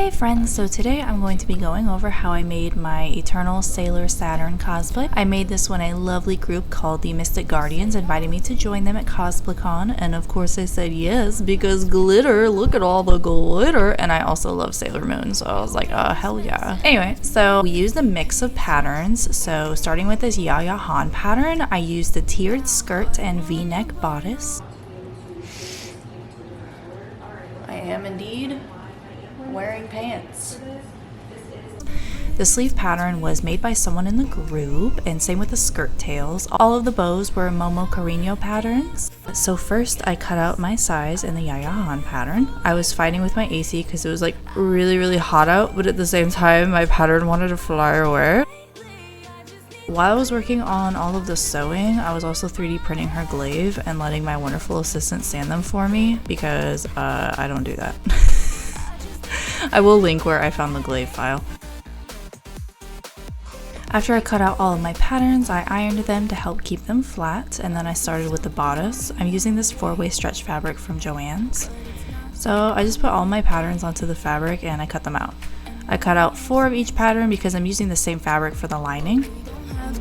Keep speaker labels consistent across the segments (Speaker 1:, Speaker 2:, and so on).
Speaker 1: Hi friends, so today I'm going to be going over how I made my Eternal Sailor Saturn cosplay. I made this when a lovely group called the Mystic Guardians invited me to join them at CosplayCon, and of course I said yes because glitter, look at all the glitter, and I also love Sailor Moon, so I was like, hell yeah. Anyway, so we used a mix of patterns, so starting with this Yaya Han pattern, I used the tiered skirt and V-neck bodice. I am indeed wearing pants. The sleeve pattern was made by someone in the group, and same with the skirt tails. All of the bows were Momo Carino patterns. So first I cut out my size in the Yaya Han pattern. I was fighting with my AC because it was like really hot out, but at the same time my pattern wanted to fly away. While I was working on all of the sewing, I was also 3D printing her glaive and letting my wonderful assistant sand them for me because I don't do that. I will link where I found the Glaive File. After I cut out all of my patterns, I ironed them to help keep them flat, and then I started with the bodice. I'm using this 4-way stretch fabric from Joann's. So I just put all my patterns onto the fabric and I cut them out. I cut out 4 of each pattern because I'm using the same fabric for the lining.
Speaker 2: I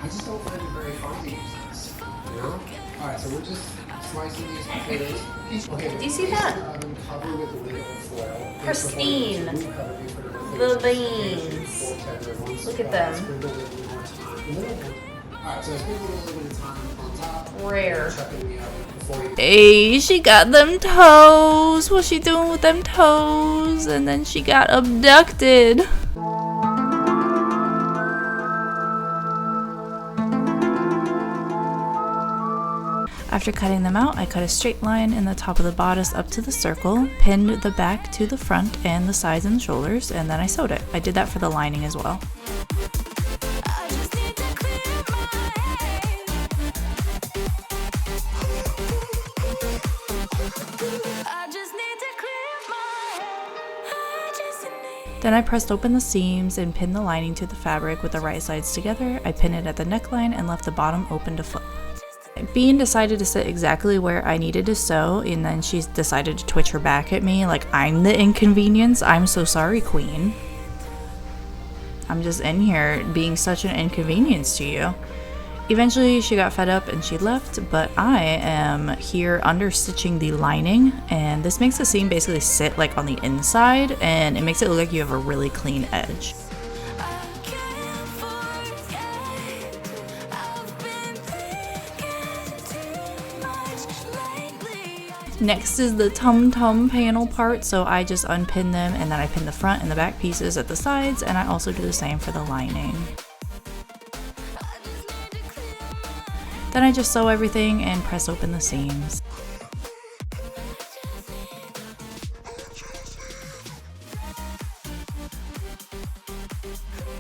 Speaker 2: just don't find it very fun to use this, you know? Alright, so we're just slicing these potatoes. Okay,
Speaker 1: Do you see that?
Speaker 2: Cover with aluminum foil.
Speaker 1: Pristine. The veins. Look at them.
Speaker 2: Alright, so I sprinkled a little bit of time on top.
Speaker 1: Rare. Hey, she got them toes. What's she doing with them toes? And then she got abducted. After cutting them out, I cut a straight line in the top of the bodice up to the circle, pinned the back to the front and the sides and the shoulders, and then I sewed it. I did that for the lining as well. Then I pressed open the seams and pinned the lining to the fabric with the right sides together. I pinned it at the neckline and left the bottom open to flip. Bean decided to sit exactly where I needed to sew, and then she decided to twitch her back at me like I'm the inconvenience. I'm so sorry, queen. I'm just in here being such an inconvenience to you. Eventually she got fed up and she left, but I am here understitching the lining, and this makes the seam basically sit like on the inside, and it makes it look like you have a really clean edge. Next is the tum-tum panel part, so I just unpin them and then I pin the front and the back pieces at the sides, and I also do the same for the lining. Then I just sew everything and press open the seams.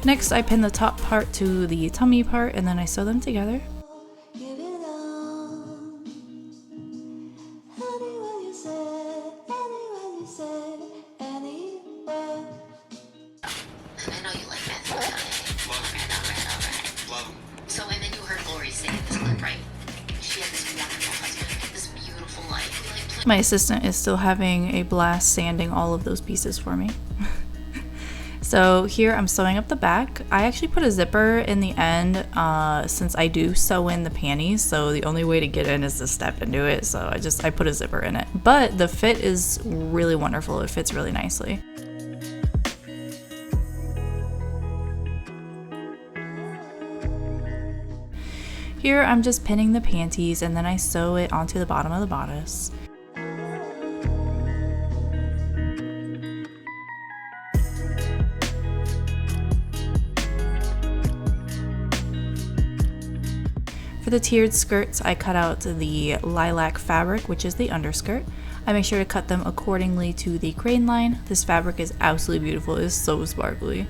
Speaker 1: Next, I pin the top part to the tummy part and then I sew them together.
Speaker 3: So, and then you heard Lori say in this clip, right? She had this wonderful husband, this beautiful life.
Speaker 1: My assistant is still having a blast sanding all of those pieces for me. So here I'm sewing up the back. I actually put a zipper in the end since I do sew in the panties, so the only way to get in is to step into it, so I put a zipper in it. But the fit is really wonderful. It fits really nicely. Here I'm just pinning the panties and then I sew it onto the bottom of the bodice. For the tiered skirts, I cut out the lilac fabric, which is the underskirt. I make sure to cut them accordingly to the crane line. This fabric is absolutely beautiful. It is so sparkly.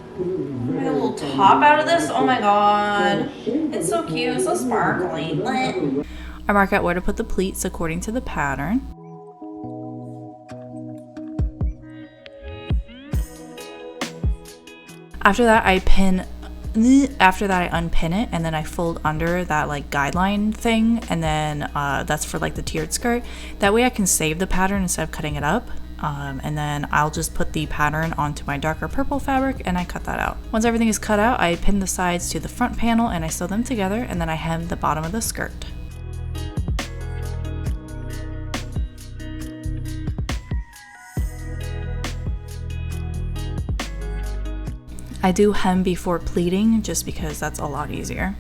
Speaker 4: My little top out of this? Oh my god.
Speaker 1: It's so cute, so sparkly. I mark out where to put the pleats according to the pattern. After that, I unpin it, and then I fold under that like guideline thing, and then that's for like the tiered skirt. That way I can save the pattern instead of cutting it up. And then I'll just put the pattern onto my darker purple fabric and I cut that out. Once everything is cut out, I pin the sides to the front panel and I sew them together, and then I hem the bottom of the skirt. I do hem before pleating just because that's a lot easier.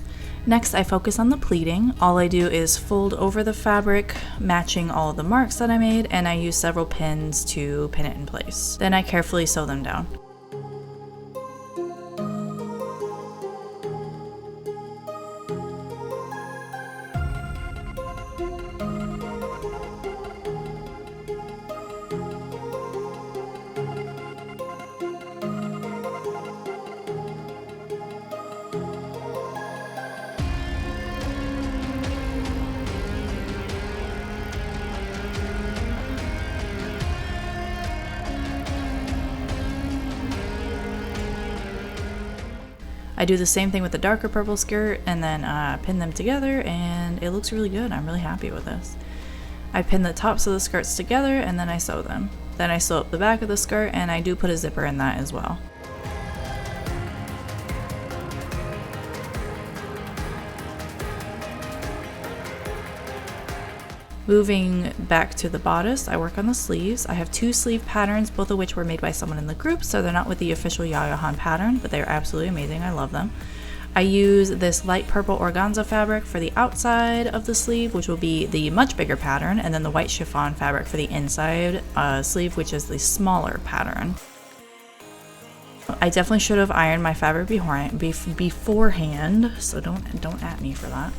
Speaker 1: Next, I focus on the pleating. All I do is fold over the fabric, matching all of the marks that I made, and I use several pins to pin it in place. Then I carefully sew them down. I do the same thing with the darker purple skirt and then pin them together, and it looks really good. I'm really happy with this. I pin the tops of the skirts together and then I sew them. Then I sew up the back of the skirt, and I do put a zipper in that as well. Moving back to the bodice, I work on the sleeves. I have 2 sleeve patterns, both of which were made by someone in the group, so they're not with the official Yayahan pattern, but they're absolutely amazing. I love them. I use this light purple organza fabric for the outside of the sleeve, which will be the much bigger pattern, and then the white chiffon fabric for the inside sleeve, which is the smaller pattern. I definitely should have ironed my fabric beforehand, so don't at me for that.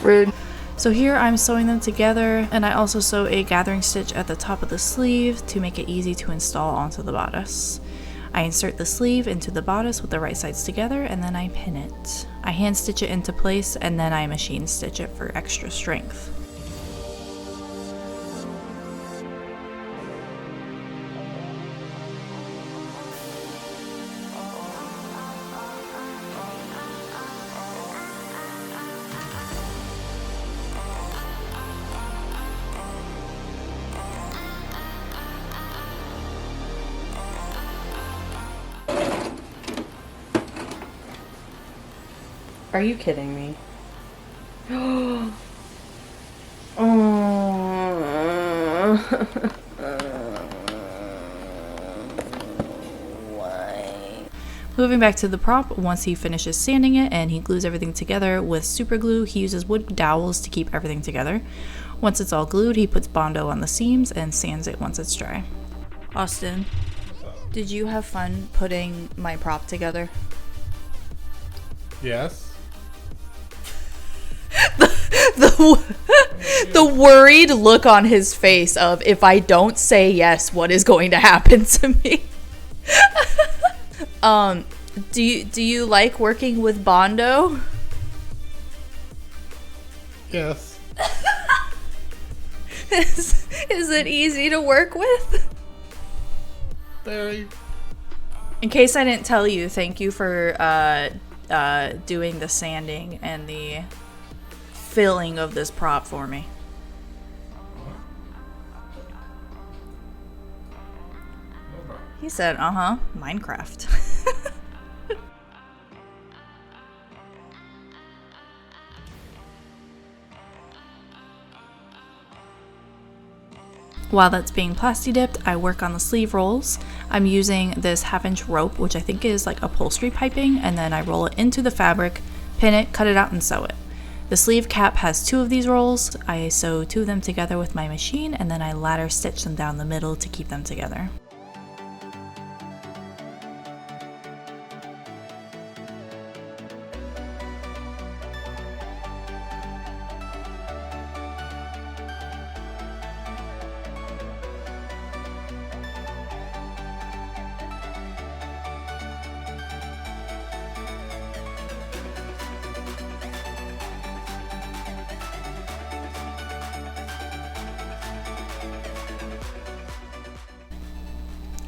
Speaker 1: Rude. So here I'm sewing them together, and I also sew a gathering stitch at the top of the sleeve to make it easy to install onto the bodice. I insert the sleeve into the bodice with the right sides together, and then I pin it. I hand stitch it into place, and then I machine stitch it for extra strength. Are you kidding me? Why? Moving back to the prop, once he finishes sanding it and he glues everything together with super glue, he uses wood dowels to keep everything together. Once it's all glued, he puts Bondo on the seams and sands it once it's dry. Austin, did you have fun putting my prop together?
Speaker 4: Yes.
Speaker 1: The worried look on his face of, if I don't say yes, what is going to happen to me? Do you like working with Bondo?
Speaker 4: Yes.
Speaker 1: Is it easy to work with?
Speaker 4: Very.
Speaker 1: In case I didn't tell you, thank you for doing the sanding and the filling of this prop for me. He said, Minecraft. While that's being plasti dipped, I work on the sleeve rolls. I'm using this 1/2-inch rope, which I think is like upholstery piping, and then I roll it into the fabric, pin it, cut it out, and sew it. The sleeve cap has 2 of these rolls. I sew 2 of them together with my machine, and then I ladder stitch them down the middle to keep them together.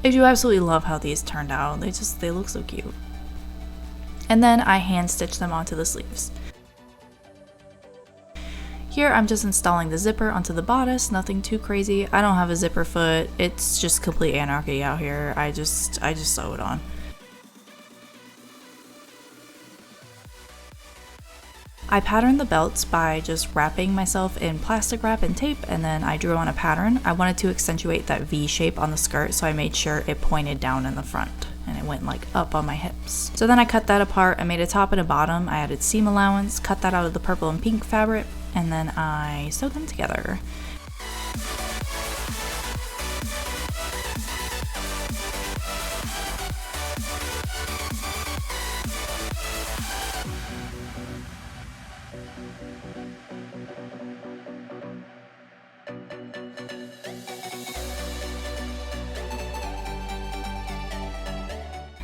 Speaker 1: I do absolutely love how these turned out. They look so cute. And then I hand stitch them onto the sleeves. Here I'm just installing the zipper onto the bodice, nothing too crazy. I don't have a zipper foot. It's just complete anarchy out here. I just sew it on. I patterned the belts by just wrapping myself in plastic wrap and tape, and then I drew on a pattern. I wanted to accentuate that V shape on the skirt, so I made sure it pointed down in the front and it went like up on my hips. So then I cut that apart. I made a top and a bottom. I added seam allowance, cut that out of the purple and pink fabric, and then I sewed them together.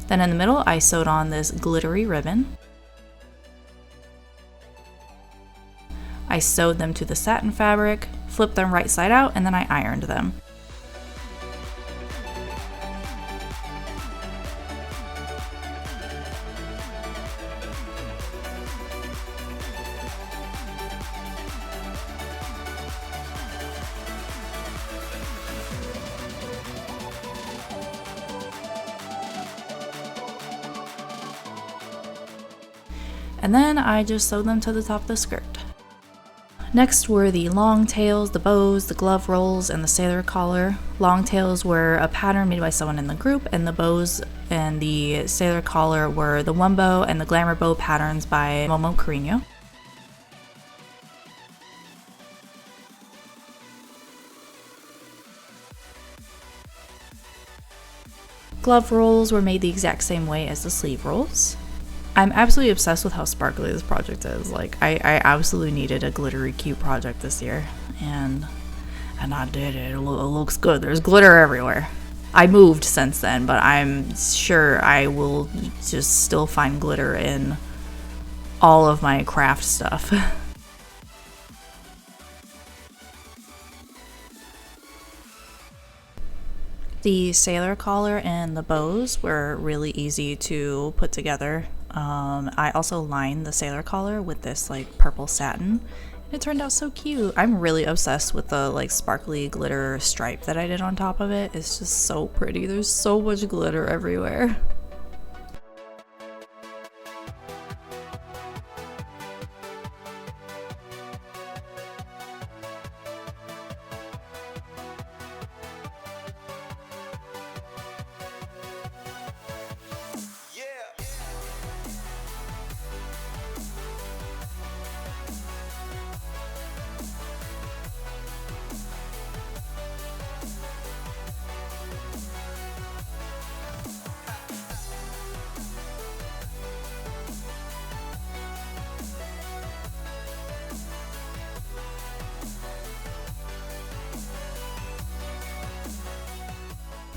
Speaker 1: Then in the middle, I sewed on this glittery ribbon. I sewed them to the satin fabric, flipped them right side out, and then I ironed them. And then I just sewed them to the top of the skirt. Next were the long tails, the bows, the glove rolls, and the sailor collar. Long tails were a pattern made by someone in the group, and the bows and the sailor collar were the one bow and the glamour bow patterns by MimooUniverse. Glove rolls were made the exact same way as the sleeve rolls. I'm absolutely obsessed with how sparkly this project is. Like, I absolutely needed a glittery cute project this year, and I did it. It looks good. There's glitter everywhere. I moved since then, but I'm sure I will just still find glitter in all of my craft stuff. The sailor collar and the bows were really easy to put together. I also lined the sailor collar with this like purple satin. It turned out so cute. I'm really obsessed with the like sparkly glitter stripe that I did on top of it. It's just so pretty. There's so much glitter everywhere.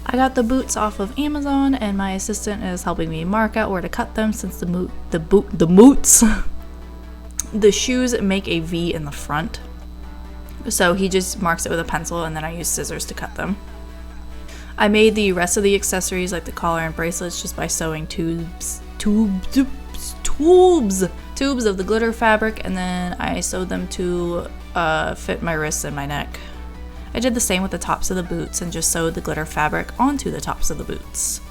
Speaker 1: I got the boots off of Amazon, and my assistant is helping me mark out where to cut them since the shoes make a V in the front. So he just marks it with a pencil, and then I use scissors to cut them. I made the rest of the accessories like the collar and bracelets just by sewing tubes of the glitter fabric, and then I sewed them to fit my wrists and my neck. I did the same with the tops of the boots and just sewed the glitter fabric onto the tops of the boots.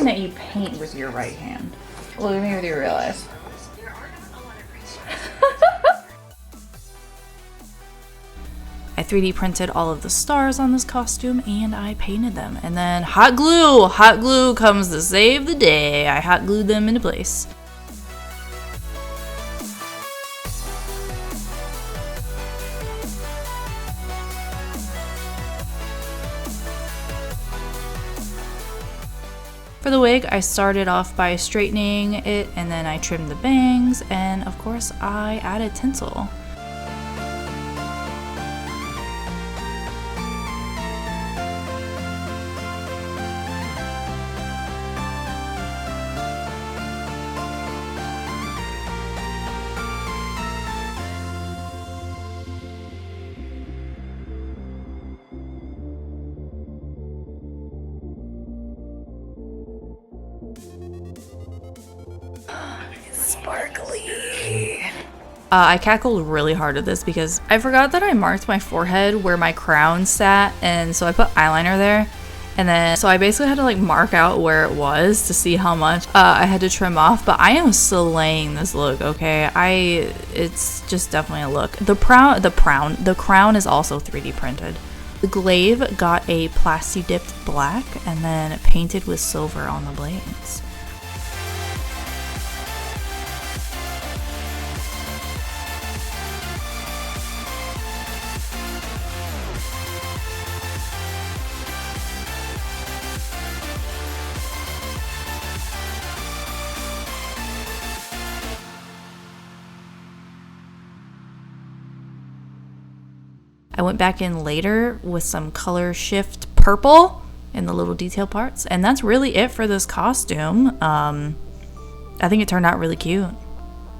Speaker 1: something that you paint with your right hand. Look at me with your real eyes. I 3D printed all of the stars on this costume and I painted them. And then hot glue! Hot glue comes to save the day. I hot glued them into place. For the wig, I started off by straightening it and then I trimmed the bangs and of course I added tinsel. Sparkly. I cackled really hard at this because I forgot that I marked my forehead where my crown sat, and so I put eyeliner there, and then so I basically had to like mark out where it was to see how much I had to trim off. But I am slaying this look, okay? It's just definitely a look. The crown is also 3D printed. The glaive got a plasti dipped black and then painted with silver on the blades. I went back in later with some color shift purple in the little detail parts, and that's really it for this costume. I think it turned out really cute.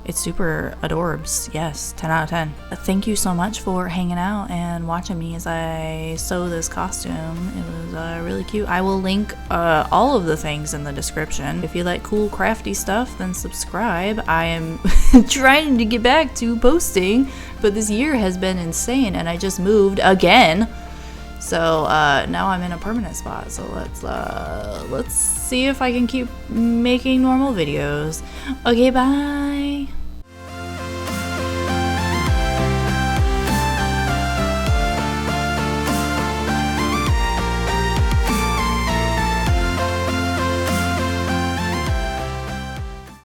Speaker 1: It's super adorbs. Yes, 10 out of 10. Thank you so much for hanging out and watching me as I sew this costume. It was really cute. I will link all of the things in the description. If you like cool crafty stuff, then subscribe. I am trying to get back to posting, but this year has been insane and I just moved again. So now I'm in a permanent spot. So let's see if I can keep making normal videos. Okay, bye.